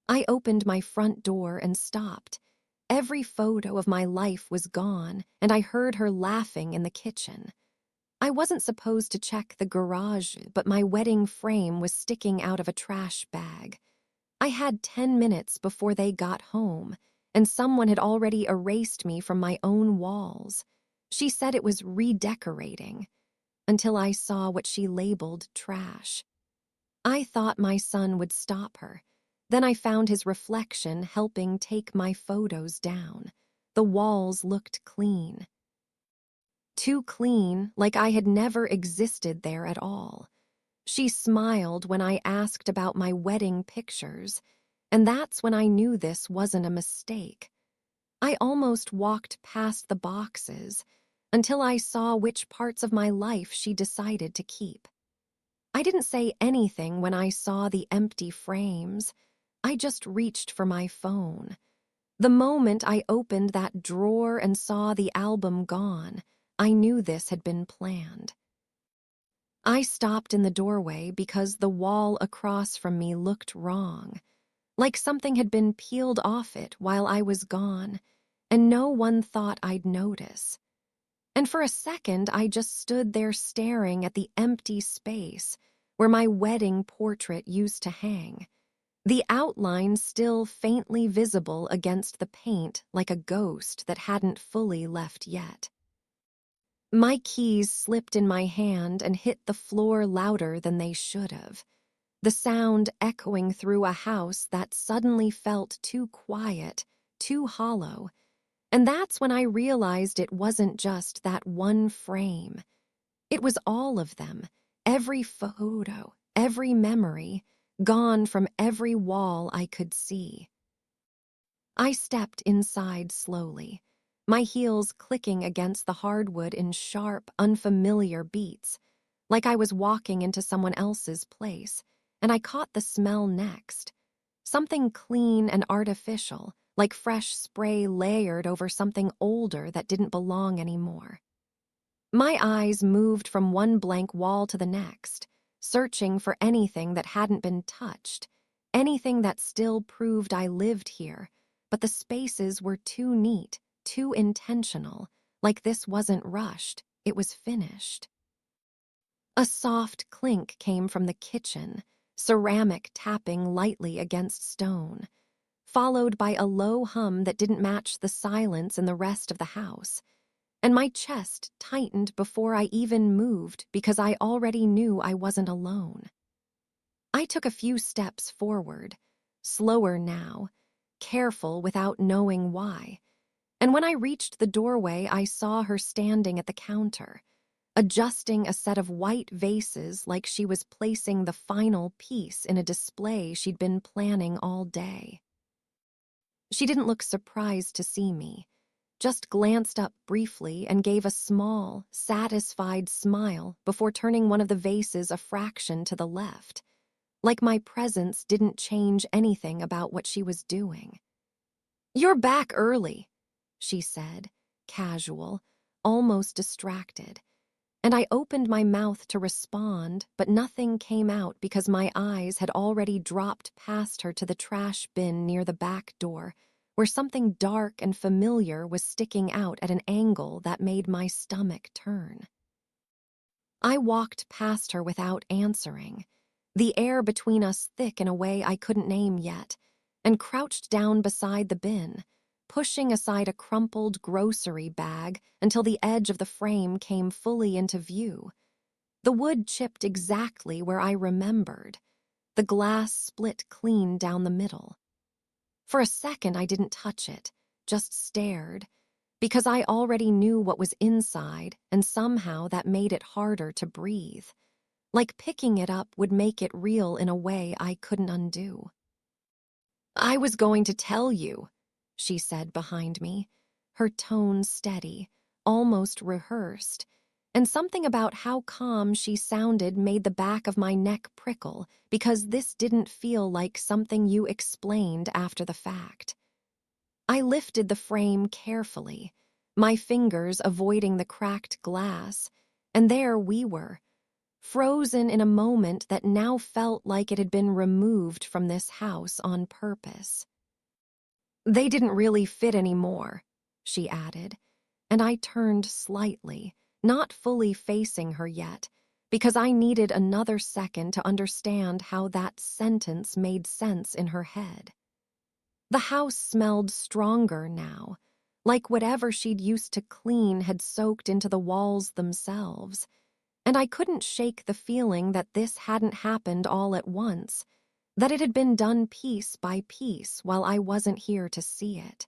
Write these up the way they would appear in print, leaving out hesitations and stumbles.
I opened my front door and stopped. Every photo of my life was gone, and I heard her laughing in the kitchen. I wasn't supposed to check the garage, but my wedding frame was sticking out of a trash bag. I had 10 minutes before they got home, and someone had already erased me from my own walls. She said it was redecorating, until I saw what she labeled trash. I thought my son would stop her. Then I found his reflection helping take my photos down. The walls looked clean. Too clean, like I had never existed there at all. She smiled when I asked about my wedding pictures, and that's when I knew this wasn't a mistake. I almost walked past the boxes until I saw which parts of my life she decided to keep. I didn't say anything when I saw the empty frames. I just reached for my phone. The moment I opened that drawer and saw the album gone, I knew this had been planned. I stopped in the doorway because the wall across from me looked wrong, like something had been peeled off it while I was gone, and no one thought I'd notice. And for a second, I just stood there staring at the empty space where my wedding portrait used to hang, the outline still faintly visible against the paint like a ghost that hadn't fully left yet. My keys slipped in my hand and hit the floor louder than they should have, the sound echoing through a house that suddenly felt too quiet, too hollow. And that's when I realized it wasn't just that one frame. It was all of them, every photo, every memory, gone from every wall I could see. I stepped inside slowly, my heels clicking against the hardwood in sharp, unfamiliar beats, like I was walking into someone else's place, and I caught the smell next. Something clean and artificial, like fresh spray layered over something older that didn't belong anymore. My eyes moved from one blank wall to the next, searching for anything that hadn't been touched, anything that still proved I lived here, but the spaces were too neat, too intentional, like this wasn't rushed, it was finished. A soft clink came from the kitchen, ceramic tapping lightly against stone, followed by a low hum that didn't match the silence in the rest of the house. And my chest tightened before I even moved because I already knew I wasn't alone. I took a few steps forward, slower now, careful without knowing why. And when I reached the doorway, I saw her standing at the counter, adjusting a set of white vases like she was placing the final piece in a display she'd been planning all day. She didn't look surprised to see me, just glanced up briefly and gave a small, satisfied smile before turning one of the vases a fraction to the left, like my presence didn't change anything about what she was doing. "You're back early," she said, casual, almost distracted, and I opened my mouth to respond, but nothing came out because my eyes had already dropped past her to the trash bin near the back door, where something dark and familiar was sticking out at an angle that made my stomach turn. I walked past her without answering, the air between us thick in a way I couldn't name yet, and crouched down beside the bin, pushing aside a crumpled grocery bag until the edge of the frame came fully into view. The wood chipped exactly where I remembered. The glass split clean down the middle. For a second, I didn't touch it, just stared, because I already knew what was inside, and somehow that made it harder to breathe. Like picking it up would make it real in a way I couldn't undo. "I was going to tell you," she said behind me, her tone steady, almost rehearsed, and something about how calm she sounded made the back of my neck prickle because this didn't feel like something you explained after the fact. I lifted the frame carefully, my fingers avoiding the cracked glass, and there we were, frozen in a moment that now felt like it had been removed from this house on purpose. "They didn't really fit anymore," she added, and I turned slightly, not fully facing her yet, because I needed another second to understand how that sentence made sense in her head. The house smelled stronger now, like whatever she'd used to clean had soaked into the walls themselves, and I couldn't shake the feeling that this hadn't happened all at once, that it had been done piece by piece while I wasn't here to see it.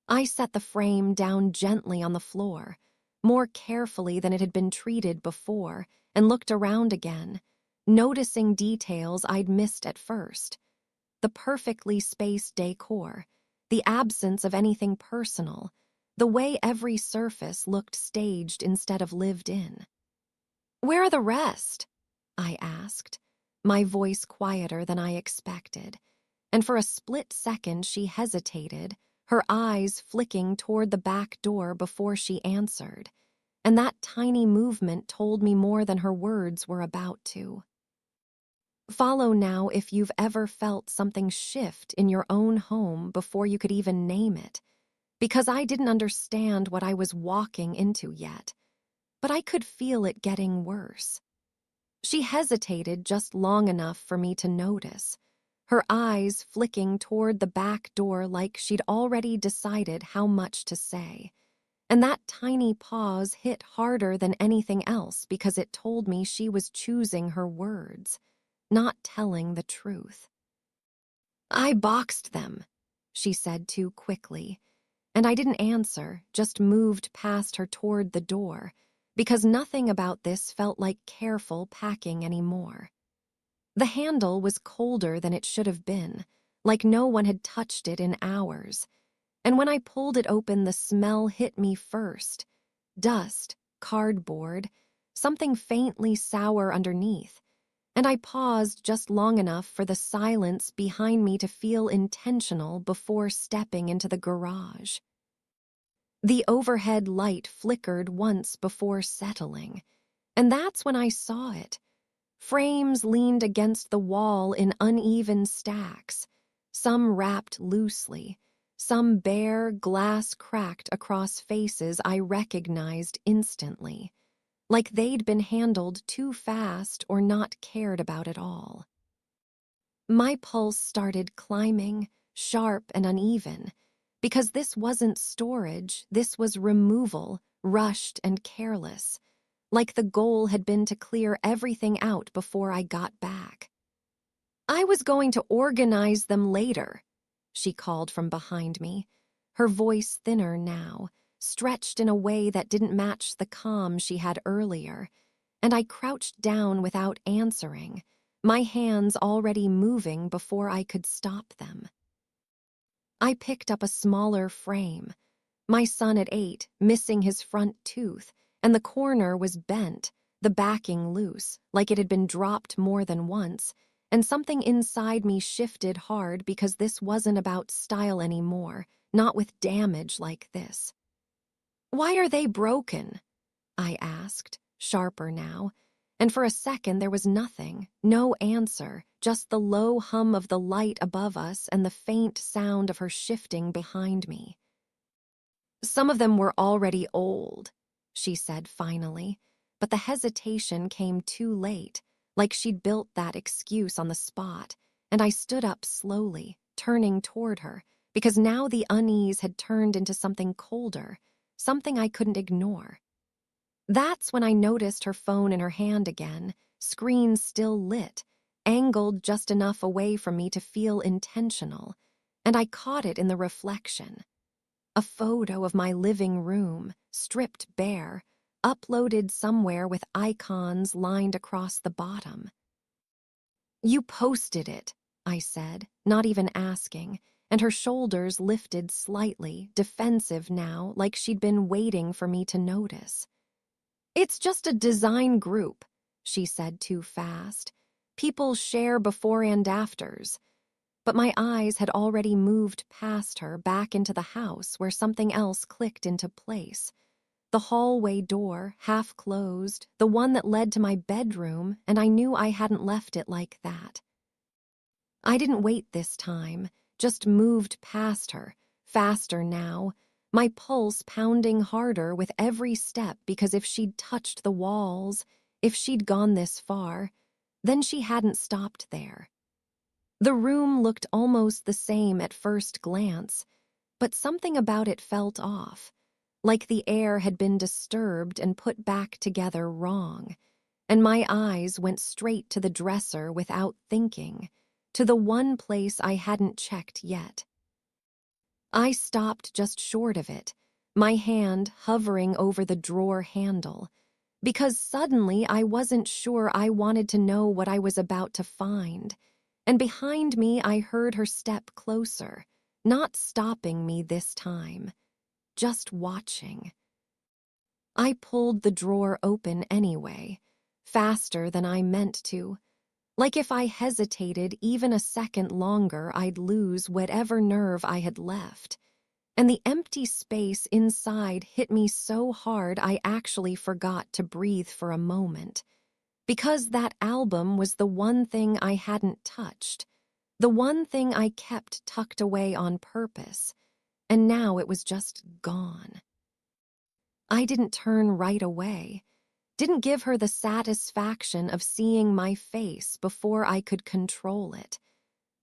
I set the frame down gently on the floor, more carefully than it had been treated before, and looked around again, noticing details I'd missed at first. The perfectly spaced decor, the absence of anything personal, the way every surface looked staged instead of lived in. "Where are the rest?" I asked, my voice quieter than I expected, and for a split second she hesitated, her eyes flicking toward the back door before she answered, and that tiny movement told me more than her words were about to. Follow now if you've ever felt something shift in your own home before you could even name it, because I didn't understand what I was walking into yet, but I could feel it getting worse. She hesitated just long enough for me to notice, her eyes flicking toward the back door like she'd already decided how much to say. And that tiny pause hit harder than anything else because it told me she was choosing her words, not telling the truth. "I boxed them," she said too quickly, and I didn't answer, just moved past her toward the door, because nothing about this felt like careful packing anymore. The handle was colder than it should have been, like no one had touched it in hours, and when I pulled it open the smell hit me first. Dust, cardboard, something faintly sour underneath, and I paused just long enough for the silence behind me to feel intentional before stepping into the garage. The overhead light flickered once before settling, and that's when I saw it. Frames leaned against the wall in uneven stacks, some wrapped loosely, some bare, glass cracked across faces I recognized instantly, like they'd been handled too fast or not cared about at all. My pulse started climbing, sharp and uneven, because this wasn't storage, this was removal, rushed and careless, like the goal had been to clear everything out before I got back. "I was going to organize them later," she called from behind me, her voice thinner now, stretched in a way that didn't match the calm she had earlier, and I crouched down without answering, my hands already moving before I could stop them. I picked up a smaller frame. My son at 8, missing his front tooth, and the corner was bent, the backing loose, like it had been dropped more than once, and something inside me shifted hard because this wasn't about style anymore, not with damage like this. "Why are they broken?" I asked, sharper now, and for a second there was nothing, no answer, just the low hum of the light above us and the faint sound of her shifting behind me. "Some of them were already old," she said finally, but the hesitation came too late, like she'd built that excuse on the spot, and I stood up slowly, turning toward her, because now the unease had turned into something colder, something I couldn't ignore. That's when I noticed her phone in her hand again, screen still lit, angled just enough away from me to feel intentional, and I caught it in the reflection. A photo of my living room, stripped bare, uploaded somewhere with icons lined across the bottom. "You posted it," I said, not even asking, and her shoulders lifted slightly, defensive now, like she'd been waiting for me to notice. "It's just a design group," she said too fast. "People share before and afters." But my eyes had already moved past her back into the house where something else clicked into place. The hallway door, half closed, the one that led to my bedroom, and I knew I hadn't left it like that. I didn't wait this time, just moved past her, faster now, my pulse pounding harder with every step because if she'd touched the walls, if she'd gone this far, then she hadn't stopped there. The room looked almost the same at first glance, but something about it felt off, like the air had been disturbed and put back together wrong, and my eyes went straight to the dresser without thinking, to the one place I hadn't checked yet. I stopped just short of it, my hand hovering over the drawer handle, because suddenly I wasn't sure I wanted to know what I was about to find, and behind me I heard her step closer, not stopping me this time, just watching. I pulled the drawer open anyway, faster than I meant to. Like if I hesitated even a second longer, I'd lose whatever nerve I had left. And the empty space inside hit me so hard I actually forgot to breathe for a moment. Because that album was the one thing I hadn't touched, the one thing I kept tucked away on purpose, and now it was just gone. I didn't turn right away, didn't give her the satisfaction of seeing my face before I could control it,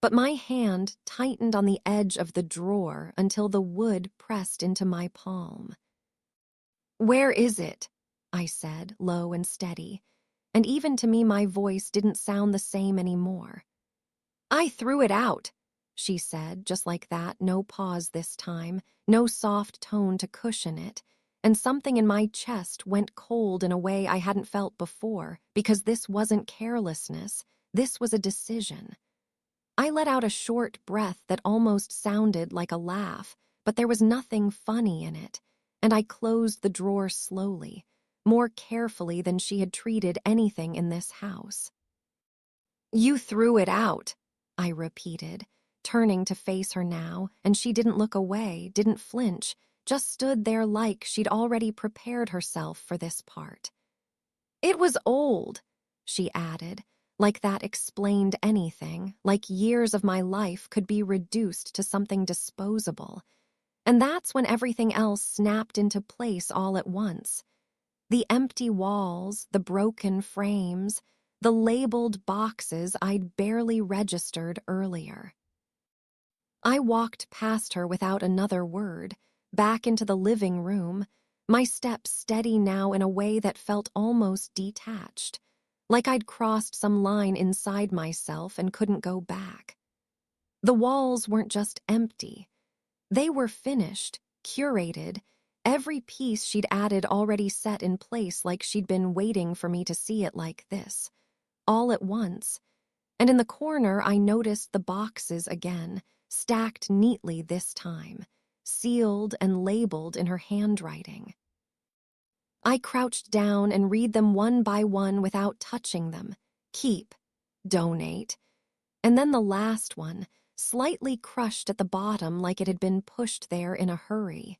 but my hand tightened on the edge of the drawer until the wood pressed into my palm. "Where is it?" I said, low and steady, and even to me my voice didn't sound the same anymore. "I threw it out," she said, just like that, no pause this time, no soft tone to cushion it, and something in my chest went cold in a way I hadn't felt before, because this wasn't carelessness, this was a decision. I let out a short breath that almost sounded like a laugh, but there was nothing funny in it, and I closed the drawer slowly, more carefully than she had treated anything in this house. "You threw it out," I repeated, turning to face her now, and she didn't look away, didn't flinch, just stood there like she'd already prepared herself for this part. "It was old," she added, like that explained anything, like years of my life could be reduced to something disposable. And that's when everything else snapped into place all at once. The empty walls, the broken frames, the labeled boxes I'd barely registered earlier. I walked past her without another word, back into the living room, my steps steady now in a way that felt almost detached, like I'd crossed some line inside myself and couldn't go back. The walls weren't just empty. They were finished, curated, every piece she'd added already set in place like she'd been waiting for me to see it like this, all at once. And in the corner I noticed the boxes again, stacked neatly this time, sealed and labeled in her handwriting. I crouched down and read them one by one without touching them. Keep, donate, and then the last one, slightly crushed at the bottom like it had been pushed there in a hurry.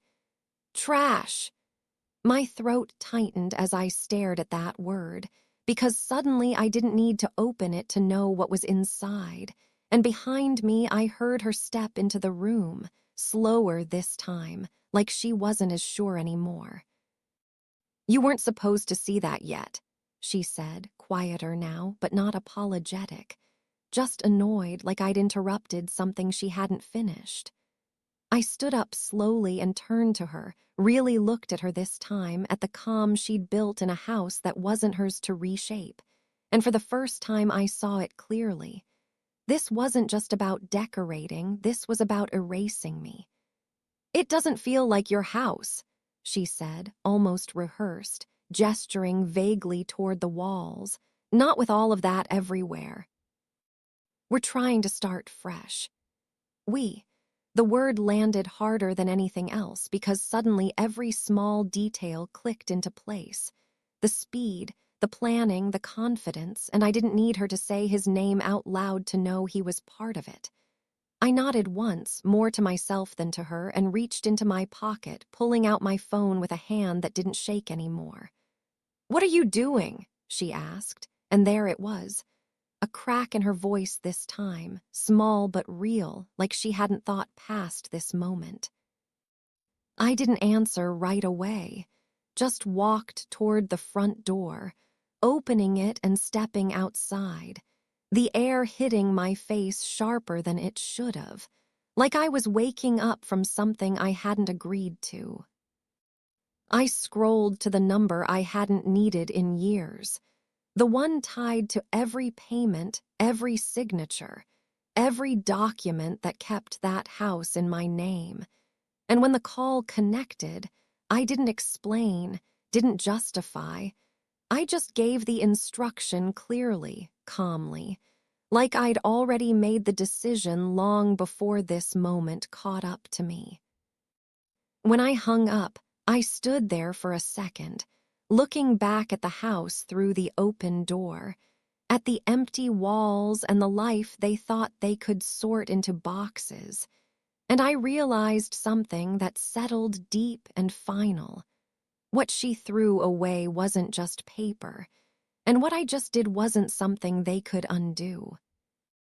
Trash! My throat tightened as I stared at that word, because suddenly I didn't need to open it to know what was inside, and behind me I heard her step into the room, slower this time, like she wasn't as sure anymore. "You weren't supposed to see that yet," she said, quieter now, but not apologetic, just annoyed like I'd interrupted something she hadn't finished. I stood up slowly and turned to her, really looked at her this time, at the calm she'd built in a house that wasn't hers to reshape. And for the first time I saw it clearly. This wasn't just about decorating, this was about erasing me. "It doesn't feel like your house," she said, almost rehearsed, gesturing vaguely toward the walls, "not with all of that everywhere. We're trying to start fresh." The word landed harder than anything else because suddenly every small detail clicked into place. The speed, the planning, the confidence, and I didn't need her to say his name out loud to know he was part of it. I nodded once, more to myself than to her, and reached into my pocket, pulling out my phone with a hand that didn't shake anymore. "What are you doing?" she asked, and there it was. A crack in her voice this time, small but real, like she hadn't thought past this moment. I didn't answer right away, just walked toward the front door, opening it and stepping outside, the air hitting my face sharper than it should have, like I was waking up from something I hadn't agreed to. I scrolled to the number I hadn't needed in years, the one tied to every payment, every signature, every document that kept that house in my name. And when the call connected, I didn't explain, didn't justify. I just gave the instruction clearly, calmly, like I'd already made the decision long before this moment caught up to me. When I hung up, I stood there for a second, looking back at the house through the open door, at the empty walls and the life they thought they could sort into boxes. And I realized something that settled deep and final. What she threw away wasn't just paper, and what I just did wasn't something they could undo.